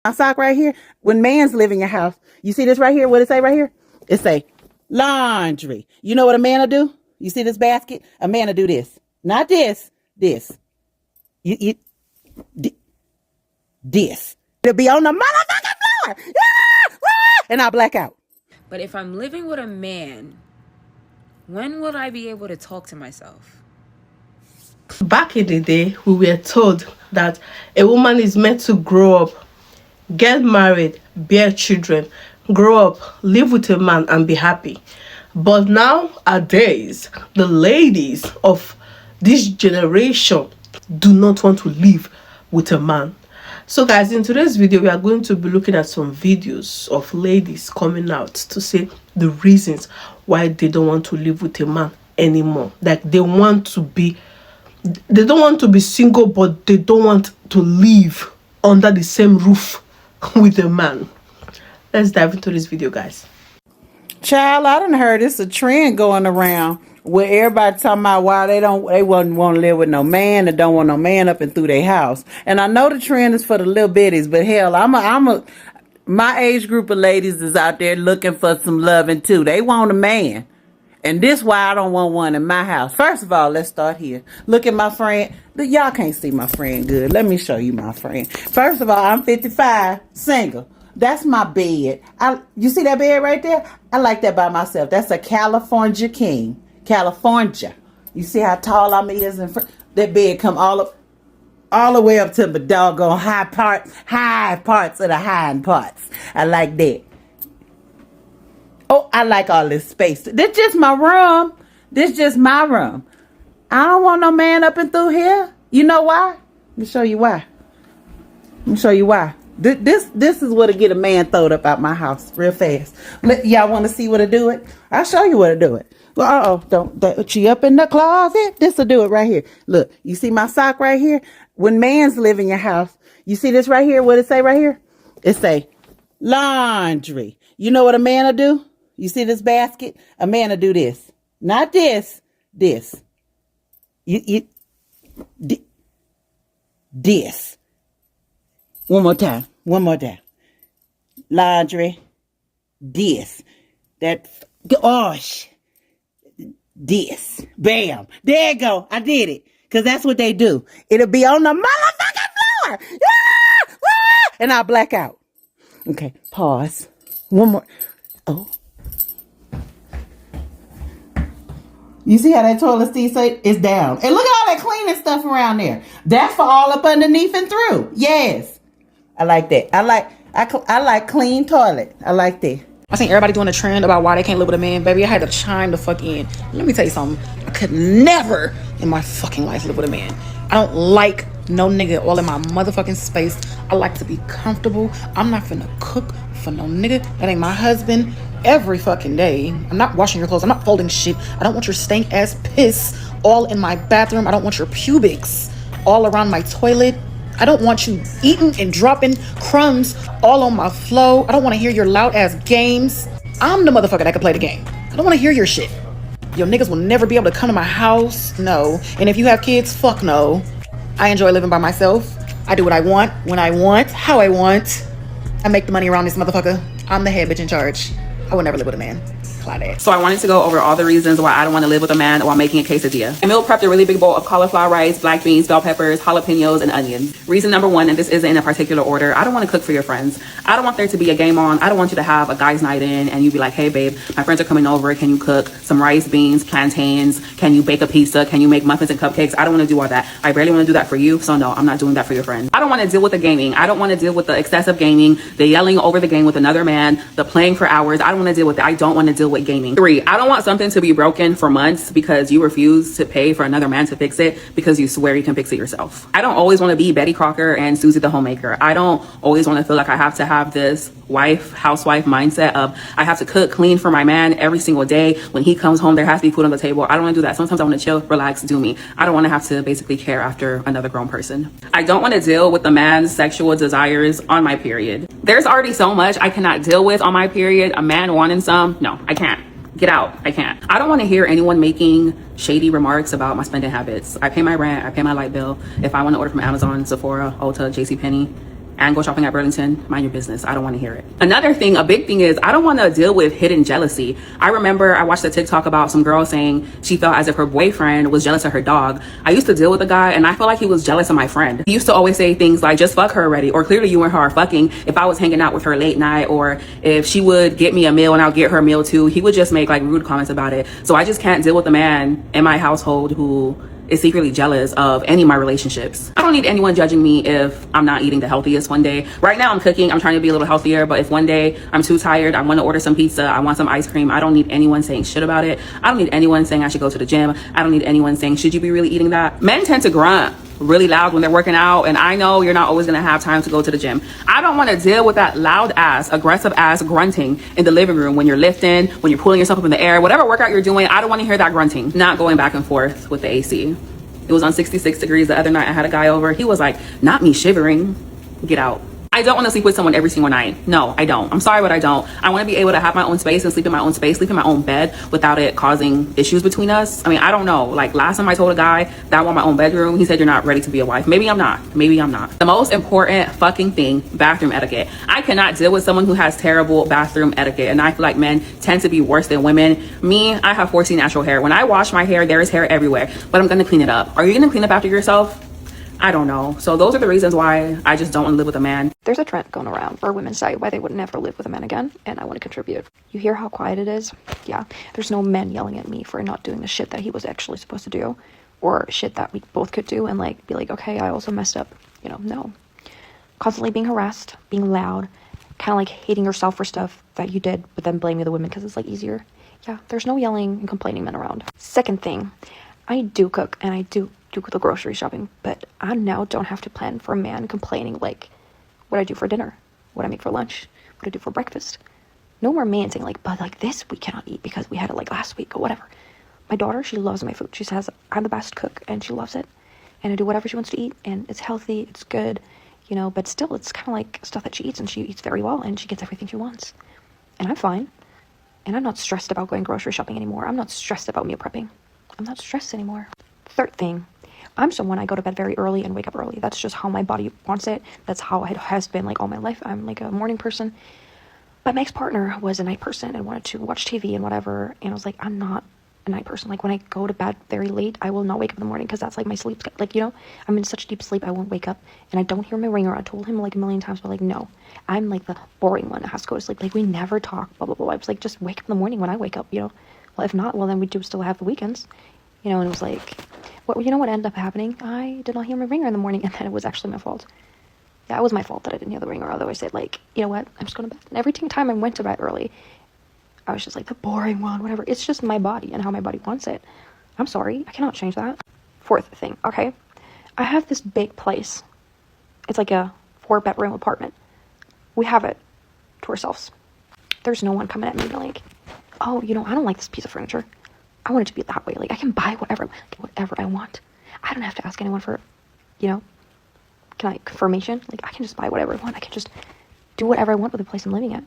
My sock right here, when man's live in your house, you see this right here? What it say right here? It say laundry. You know what a man will do? You see this basket? A man will do this. Not this. This. This. It'll be on the motherfucking floor. And I'll black out. But if I'm living with a man, when will I be able to talk to myself? Back in the day, we were told that a woman is meant to grow up, get married, bear children, grow up, live with a man and be happy. But nowadays, the ladies of this generation do not want to live with a man. So guys, in today's video, we are going to be looking at some videos of ladies coming out to say the reasons why they don't want to live with a man anymore. Like they don't want to be single, but they don't want to live under the same roof with a man. Let's dive into this video, guys. Child, I done heard it's a trend going around where everybody talking about why they wouldn't want to live with no man and don't want no man up and through their house. And I know the trend is for the little bitties, but hell, my age group of ladies is out there looking for some loving too. They want a man. And this why I don't want one in my house. First of all, let's start here. Look at my friend. Y'all can't see my friend good. Let me show you my friend. First of all, I'm 55, single. That's my bed. You see that bed right there? I like that by myself. That's a California king. California. You see how tall I is in front? That bed come all the way up to the doggone high parts of the hind parts. I like that. Oh, I like all this space. This just my room. This just my room. I don't want no man up and through here. You know why? Let me show you why. This is what'll get a man throwed up out my house real fast. Y'all want to see what to do it? I'll show you what to do it. Well, don't she up in the closet? This'll do it right here. Look, you see my sock right here? When man's live in your house, you see this right here? What it say right here? It say laundry. You know what a man will do? You see this basket? A man will do this. Not this. This. This. One more time. Laundry. This. This. Bam. There you go. I did it. Because that's what they do. It'll be on the motherfucking floor. And I'll black out. Okay. Pause. One more. Oh. You see how that toilet seat is down? And look at all that cleaning stuff around there. That's for all up underneath and through. Yes. I like that. I like clean toilet. I like that. I seen everybody doing a trend about why they can't live with a man. Baby, I had to chime the fuck in. Let me tell you something. I could never in my fucking life live with a man. I don't like no nigga all in my motherfucking space. I like to be comfortable. I'm not finna cook for no nigga that ain't my husband every fucking day. I'm not washing your clothes. I'm not folding shit. I don't want your stank ass piss all in my bathroom. I don't want your pubics all around my toilet. I don't want you eating and dropping crumbs all on my floor. I don't want to hear your loud ass games. I'm the motherfucker that can play the game. I don't want to hear your shit. Your niggas will never be able to come to my house. No. And if you have kids, fuck no. I enjoy living by myself. I do what I want, when I want, how I want. I make the money around this motherfucker. I'm the head bitch in charge. I would never live with a man. So I wanted to go over all the reasons why I don't want to live with a man while making a quesadilla. I meal prepped a really big bowl of cauliflower rice, black beans, bell peppers, jalapenos, and onions. Reason number one, and this isn't in a particular order, I don't want to cook for your friends. I don't want there to be a game on. I don't want you to have a guy's night in and you be like, hey babe, my friends are coming over. Can you cook some rice, beans, plantains? Can you bake a pizza? Can you make muffins and cupcakes? I don't want to do all that. I barely want to do that for you. So no, I'm not doing that for your friends. I don't want to deal with the gaming. I don't want to deal with the excessive gaming, the yelling over the game with another man, the playing for hours. I don't want to deal with that. I don't want to deal with gaming. 3, I don't want something to be broken for months because you refuse to pay for another man to fix it because you swear you can fix it yourself. I don't always want to be Betty Crocker and Susie the homemaker. I don't always want to feel like I have to have this housewife mindset of I have to cook, clean for my man every single day. When he comes home, there has to be food on the table. I don't want to do that. Sometimes I want to chill, relax, do me. I don't want to have to basically care after another grown person. I don't want to deal with the man's sexual desires on my period. There's already so much I cannot deal with on my period. A man wanting some, no, I can't. Get out. I can't. I don't want to hear anyone making shady remarks about my spending habits. I pay my rent. I pay my light bill. If I want to order from Amazon, Sephora, Ulta, JCPenney, and go shopping at Burlington, mind your business. I don't want to hear it. Another thing, a big thing is I don't want to deal with hidden jealousy. I remember I watched a TikTok about some girl saying she felt as if her boyfriend was jealous of her dog. I used to deal with a guy and I felt like he was jealous of my friend. He used to always say things like, just fuck her already, or clearly you and her are fucking. If I was hanging out with her late night, or if she would get me a meal and I'll get her a meal too, he would just make like rude comments about it. So I just can't deal with a man in my household who is secretly jealous of any of my relationships. I don't need anyone judging me if I'm not eating the healthiest one day. Right now I'm cooking, I'm trying to be a little healthier, but if one day I'm too tired, I want to order some pizza, I want some ice cream, I don't need anyone saying shit about it. I don't need anyone saying I should go to the gym. I don't need anyone saying, should you be really eating that? Men tend to grunt really loud when they're working out, and I know you're not always gonna have time to go to the gym. I don't want to deal with that loud ass, aggressive ass grunting in the living room when you're lifting, when you're pulling yourself up in the air, whatever workout you're doing. I don't want to hear that grunting. Not going back and forth with the AC. It was on 66 degrees the other night. I had a guy over. He was like, not me shivering. Get out. I don't want to sleep with someone every single night. No, I don't. I'm sorry, but I don't. I want to be able to have my own space and sleep in my own space, sleep in my own bed without it causing issues between us. I mean, I don't know. Like last time I told a guy that I want my own bedroom, he said, you're not ready to be a wife. Maybe I'm not. Maybe I'm not. The most important fucking thing, bathroom etiquette. I cannot deal with someone who has terrible bathroom etiquette. And I feel like men tend to be worse than women. Me, I have 14 natural hair. When I wash my hair, there is hair everywhere, but I'm going to clean it up. Are you going to clean up after yourself? I don't know. So those are the reasons why I just don't want to live with a man. There's a trend going around where women say why they would never live with a man again, and I want to contribute. You hear how quiet it is? Yeah, there's no men yelling at me for not doing the shit that he was actually supposed to do, or shit that we both could do, and like be like, okay, I also messed up. You know, no. Constantly being harassed, being loud, kind of like hating yourself for stuff that you did, but then blaming the women because it's like easier. Yeah, there's no yelling and complaining men around. Second thing, I do cook and I do the grocery shopping, but I now don't have to plan for a man complaining like what I do for dinner, what I make for lunch, what I do for breakfast. No more man saying like, but like this we cannot eat because we had it like last week or whatever. My daughter, she loves my food. She says I'm the best cook and she loves it, and I do whatever she wants to eat, and it's healthy, it's good, you know, but still it's kind of like stuff that she eats, and she eats very well and she gets everything she wants, and I'm fine. And I'm not stressed about going grocery shopping anymore. I'm not stressed about meal prepping. I'm not stressed anymore. Third thing, I'm someone, I go to bed very early and wake up early. That's just how my body wants it. That's how it has been like all my life. I'm like a morning person. But my ex-partner was a night person and wanted to watch TV and whatever. And I was like, I'm not a night person. Like when I go to bed very late, I will not wake up in the morning because that's like my sleep. Like, you know, I'm in such deep sleep, I won't wake up. And I don't hear my ringer. I told him like a million times, but like, no, I'm like the boring one that has to go to sleep. Like we never talk, blah, blah, blah. I was like, just wake up in the morning when I wake up, you know. Well, if not, well, then we do still have the weekends. You know, and it was like, well, you know what ended up happening? I did not hear my ringer in the morning, and then it was actually my fault. Yeah, it was my fault that I didn't hear the ringer. Although I said, like, you know what? I'm just going to bed. And every time I went to bed early, I was just like, the boring one, whatever. It's just my body and how my body wants it. I'm sorry. I cannot change that. Fourth thing, okay? I have this big place. It's like a 4-bedroom apartment. We have it to ourselves. There's no one coming at me and like, oh, you know, I don't like this piece of furniture. I want it to be that way. Like, I can buy whatever I want. I don't have to ask anyone for, you know, confirmation. Like, I can just buy whatever I want. I can just do whatever I want with the place I'm living at.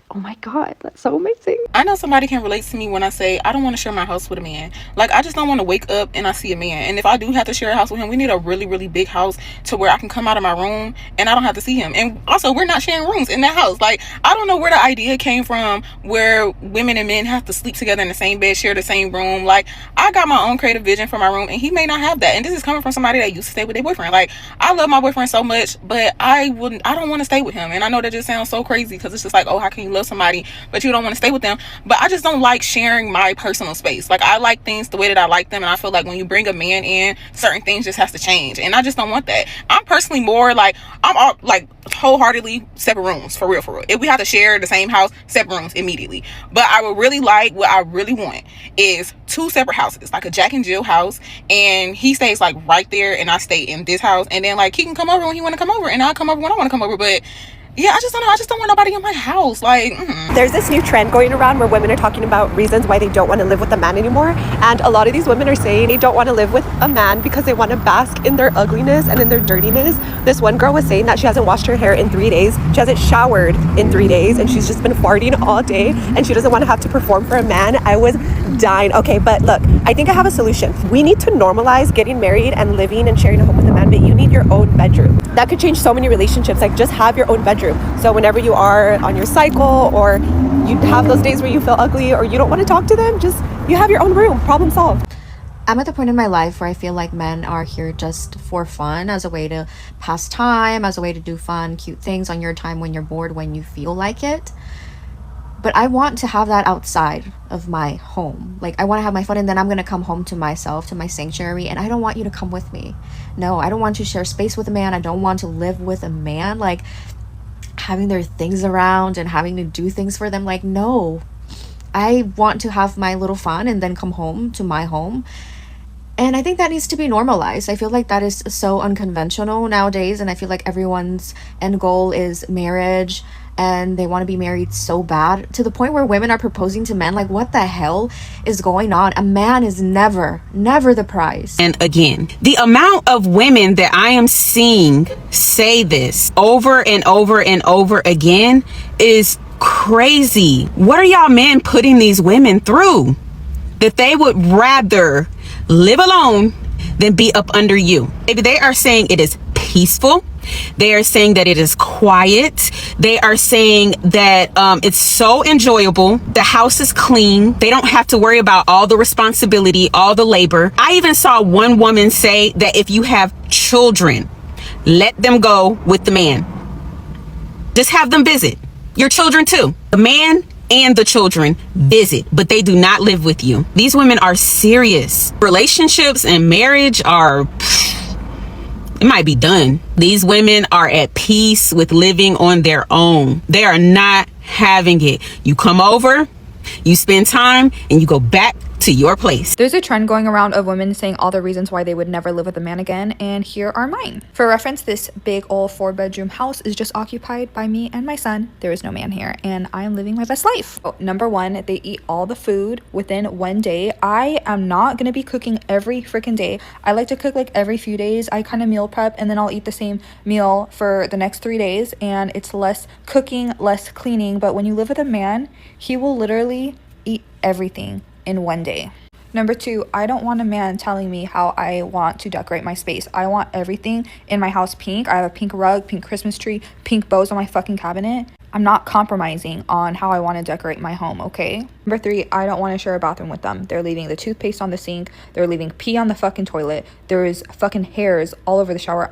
Oh my God, that's so amazing. I know somebody can relate to me when I say I don't want to share my house with a man. Like, I just don't want to wake up and I see a man. And if I do have to share a house with him, we need a really, really big house to where I can come out of my room and I don't have to see him. And also, we're not sharing rooms in that house. Like, I don't know where the idea came from where women and men have to sleep together in the same bed, share the same room. Like, I got my own creative vision for my room and he may not have that. And this is coming from somebody that used to stay with their boyfriend. Like, I love my boyfriend so much, but I don't want to stay with him. And I know that just sounds so crazy because it's just like, oh, how can you love somebody but you don't want to stay with them? But I just don't like sharing my personal space. Like, I like things the way that I like them, and I feel like when you bring a man in, certain things just has to change, and I just don't want that. I'm personally more like, I'm all like wholeheartedly separate rooms, for real. If we have to share the same house, separate rooms immediately. But I would really like, what I really want is 2 separate houses, like a Jack and Jill house, and he stays like right there and I stay in this house, and then like he can come over when he want to come over and I'll come over when I want to come over. But yeah, I just don't know. I just don't want nobody in my house. Like, There's this new trend going around where women are talking about reasons why they don't want to live with a man anymore. And a lot of these women are saying they don't want to live with a man because they want to bask in their ugliness and in their dirtiness. This one girl was saying that she hasn't washed her hair in 3 days. She hasn't showered in 3 days. And she's just been farting all day. And she doesn't want to have to perform for a man. I was dying. Okay, but look, I think I have a solution. We need to normalize getting married and living and sharing a home with a man, but you need your own bedroom. That could change so many relationships. Like, just have your own bedroom. So whenever you are on your cycle, or you have those days where you feel ugly or you don't want to talk to them, just you have your own room. Problem solved. I'm at the point in my life where I feel like men are here just for fun, as a way to pass time, as a way to do fun, cute things on your time when you're bored, when you feel like it. But I want to have that outside of my home. Like, I want to have my fun, and then I'm going to come home to myself, to my sanctuary, and I don't want you to come with me. No, I don't want to share space with a man. I don't want to live with a man, like, having their things around and having to do things for them. Like, no. I want to have my little fun and then come home to my home. And I think that needs to be normalized. I feel like that is so unconventional nowadays, and I feel like everyone's end goal is marriage, and they want to be married so bad, to the point where women are proposing to men. Like, what the hell is going on? A man is never the prize. And again, the amount of women that I am seeing say this over and over and over again is crazy. What are y'all men putting these women through? That they would rather live alone than be up under you. Maybe they are saying it is peaceful. They are saying that it is quiet. They are saying that it's so enjoyable. The house is clean. They don't have to worry about all the responsibility, all the labor. I even saw one woman say that if you have children, let them go with the man. Just have them visit. Your children too. The man and the children visit, but they do not live with you. These women are serious. Relationships and marriage are, it might be done. These women are at peace with living on their own. They are not having it. You come over, you spend time, and you go back to your place. There's a trend going around of women saying all the reasons why they would never live with a man again, and here are mine. For reference, this big old 4-bedroom house is just occupied by me and my son. There is no man here, and I am living my best life. Number one, they eat all the food within one day. I am not gonna be cooking every freaking day. I like to cook like every few days. I kind of meal prep, and then I'll eat the same meal for the next 3 days, and it's less cooking, less cleaning. But when you live with a man, he will literally eat everything in one day. Number two, I don't want a man telling me how I want to decorate my space. I want everything in my house pink. I have a pink rug, pink Christmas tree, pink bows on my fucking cabinet. I'm not compromising on how I want to decorate my home, okay? Number three, I don't want to share a bathroom with them. They're leaving the toothpaste on the sink. They're leaving pee on the fucking toilet. There is fucking hairs all over the shower.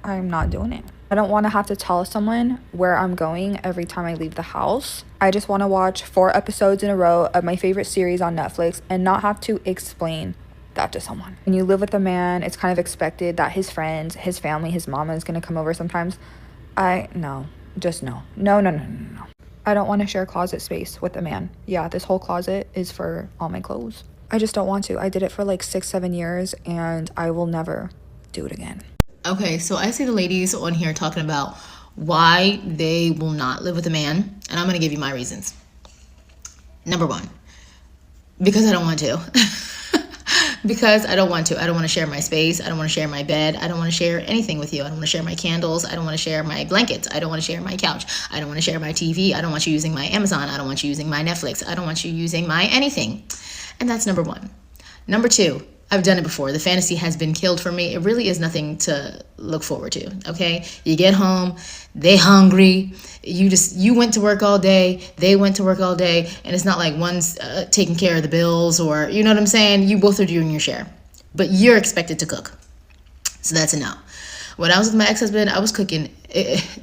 I'm not doing it. I don't want to have to tell someone where I'm going every time I leave the house. I just want to watch 4 episodes in a row of my favorite series on Netflix and not have to explain that to someone. When you live with a man, it's kind of expected that his friends, his family, his mama is going to come over sometimes. No. I don't want to share closet space with a man. Yeah, this whole closet is for all my clothes. I just don't want to. I did it for like 6-7 years, and I will never do it again. Okay, so I see the ladies on here talking about why they will not live with a man, and I'm going to give you my reasons. Number one, because I don't want to. Because I don't want to. I don't want to share my space. I don't want to share my bed. I don't want to share anything with you. I don't want to share my candles. I don't want to share my blankets. I don't want to share my couch. I don't want to share my TV. I don't want you using my Amazon. I don't want you using my Netflix. I don't want you using my anything. And that's number one. Number two, I've done it before. The fantasy has been killed for me. It really is nothing to look forward to, okay? You get home, they hungry, you went to work all day, they went to work all day, and it's not like one's taking care of the bills, or, you know what I'm saying? You both are doing your share, but you're expected to cook. So that's a no. When I was with my ex-husband, I was cooking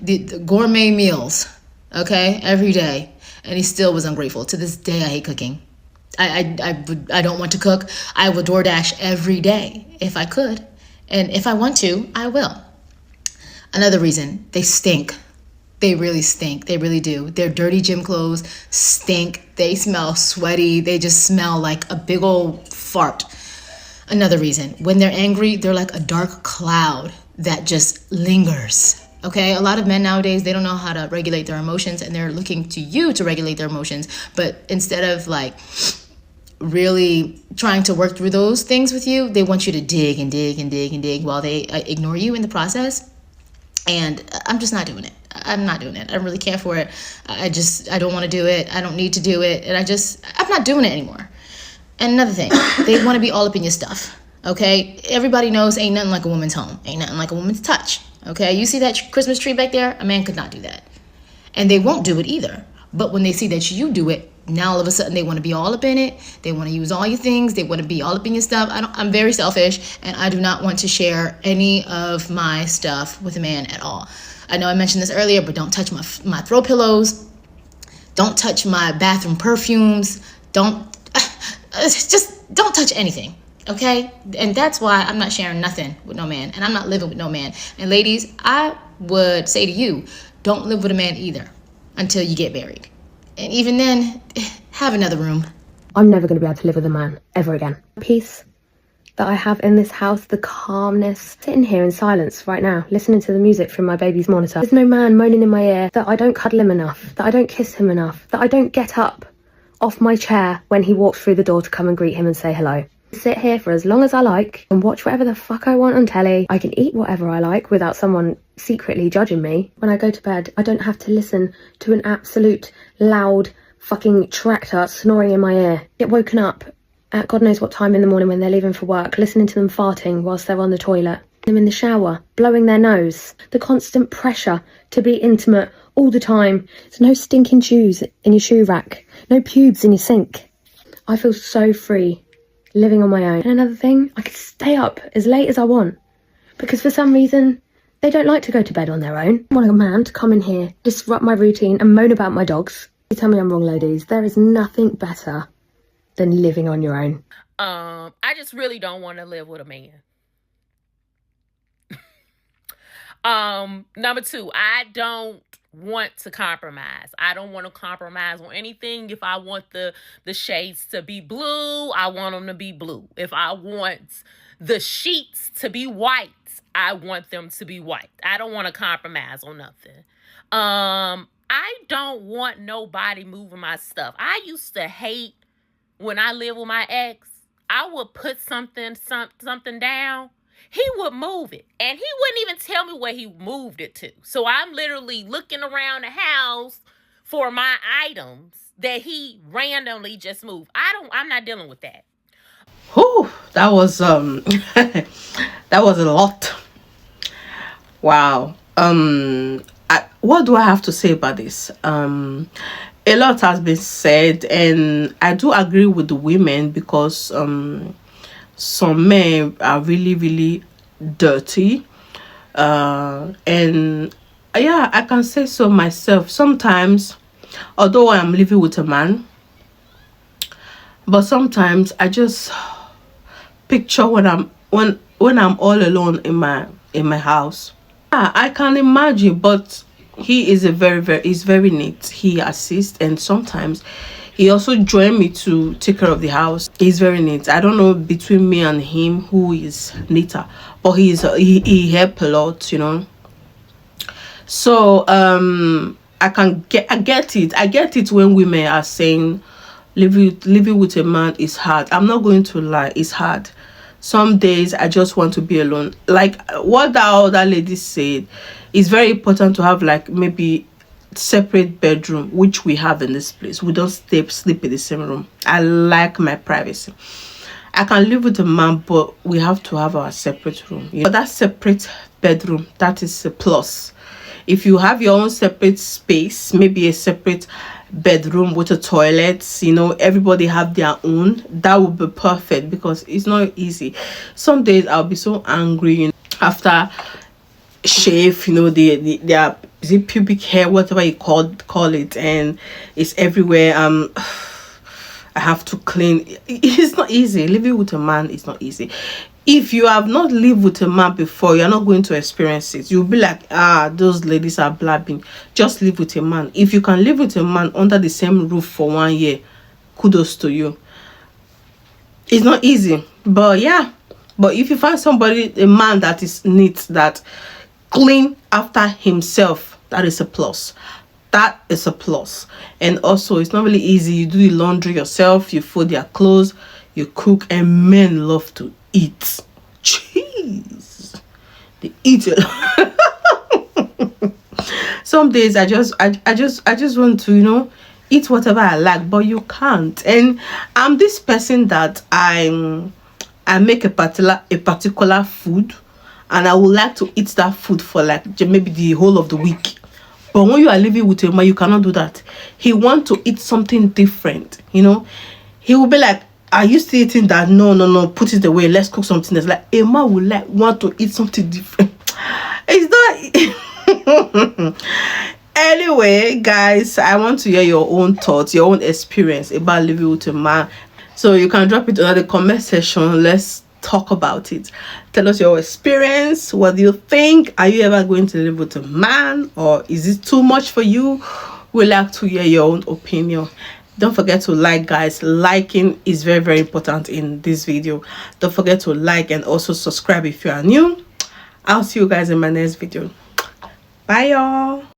the gourmet meals, okay, every day, and he still was ungrateful. To this day, I hate cooking. I don't want to cook. I will DoorDash every day if I could. And if I want to, I will. Another reason, they stink. They really stink. They really do. Their dirty gym clothes stink. They smell sweaty. They just smell like a big old fart. Another reason, when they're angry, they're like a dark cloud that just lingers. Okay, a lot of men nowadays, they don't know how to regulate their emotions, and they're looking to you to regulate their emotions. But instead of like really trying to work through those things with you, they want you to dig and dig and dig and dig while they ignore you in the process. And I'm just not doing it. I'm not doing it. I don't really care for it. I don't want to do it. I don't need to do it. And I'm not doing it anymore. And another thing, they want to be all up in your stuff. Okay, everybody knows ain't nothing like a woman's home, ain't nothing like a woman's touch. Okay, you see that Christmas tree back there? A man could not do that, and they won't do it either. But when they see that you do it, now all of a sudden they want to be all up in it. They want to use all your things. They want to be all up in your stuff. I'm very selfish, and I do not want to share any of my stuff with a man at all. I know I mentioned this earlier, but don't touch my throw pillows. Don't touch my bathroom perfumes. Just don't touch anything. Okay? And that's why I'm not sharing nothing with no man, and I'm not living with no man. And ladies, I would say to you, don't live with a man either until you get married. And even then, have another room. I'm never going to be able to live with a man ever again. Peace that I have in this house, the calmness, sitting here in silence right now, listening to the music from my baby's monitor. There's no man moaning in my ear that I don't cuddle him enough, that I don't kiss him enough, that I don't get up off my chair when he walks through the door to come and greet him and say hello. Sit here for as long as I like and watch whatever the fuck I want on telly. I can eat whatever I like without someone secretly judging me. When I go to bed, I don't have to listen to an absolute loud fucking tractor snoring in my ear. Get woken up at God knows what time in the morning when they're leaving for work, listening to them farting whilst they're on the toilet, them in the shower, blowing their nose. The constant pressure to be intimate all the time. There's no stinking shoes in your shoe rack, no pubes in your sink. I feel so free living on my own. And another thing, I could stay up as late as I want because for some reason they don't like to go to bed on their own. I want a man to come in here, disrupt my routine and moan about my dogs. You tell me I'm wrong, ladies. There is nothing better than living on your own. I just really don't want to live with a man. Number two, I don't want to compromise. I don't want to compromise on anything. If I want the shades to be blue, I want them to be blue. If I want the sheets to be white, I want them to be white. I don't want to compromise on nothing. I don't want nobody moving my stuff. I used to hate when I lived with my ex. I would put something down. He would move it, and he wouldn't even tell me where he moved it to. So I'm literally looking around the house for my items that he randomly just moved. I'm not dealing with that. Whew, that was that was a lot. Wow. What do I have to say about this? A lot has been said, and I do agree with the women because some men are really, really dirty. And yeah, I can say so myself. Sometimes, although I'm living with a man, but sometimes I just picture when I'm all alone in my house. Yeah, I can imagine, but he is he's very neat. He assists, and sometimes he also joined me to take care of the house. He's very neat. I don't know between me and him who is neater, but he helped a lot, you know. So I get it. I get it when women are saying living with a man is hard. I'm not going to lie, it's hard. Some days I just want to be alone. Like what that other lady said, it's very important to have like maybe separate bedroom, which we have in this place. We don't sleep in the same room. I like my privacy. I can live with a man, but we have to have our separate room. You know, that separate bedroom, that is a plus. If you have your own separate space, maybe a separate bedroom with a toilet, you know, everybody have their own, that would be perfect because it's not easy. Some days I'll be so angry, you know, after shave, you know, their pubic hair, whatever you call it, and it's everywhere. I have to clean. It's not easy. Living with a man is not easy. If you have not lived with a man before, you're not going to experience it. You'll be like, those ladies are blabbing. Just live with a man. If you can live with a man under the same roof for 1 year, kudos to you. It's not easy, but yeah. But if you find somebody, a man that is neat, that clean after himself, that is a plus. That is a plus. And also, it's not really easy. You do the laundry yourself, you fold their clothes, you cook, and men love to eat. Jeez, they eat it. Some days I just want to, you know, eat whatever I like, but you can't. And I'm this person that I make a particular food, and I would like to eat that food for like maybe the whole of the week. But when you are living with a man, you cannot do that. He wants to eat something different, you know. He will be like, are you still eating that? No, put it away, let's cook something else. Like, a man would like want to eat something different. It's not anyway, guys, I want to hear your own thoughts, your own experience about living with a man. So you can drop it in the comment section. Let's talk about it. Tell us your experience. What do you think? Are you ever going to live with a man, or is it too much for you? We'd like to hear your own opinion. Don't forget to like, guys. Liking is very, very important in this video. Don't forget to like and also subscribe if you are new. I'll see you guys in my next video. Bye, y'all.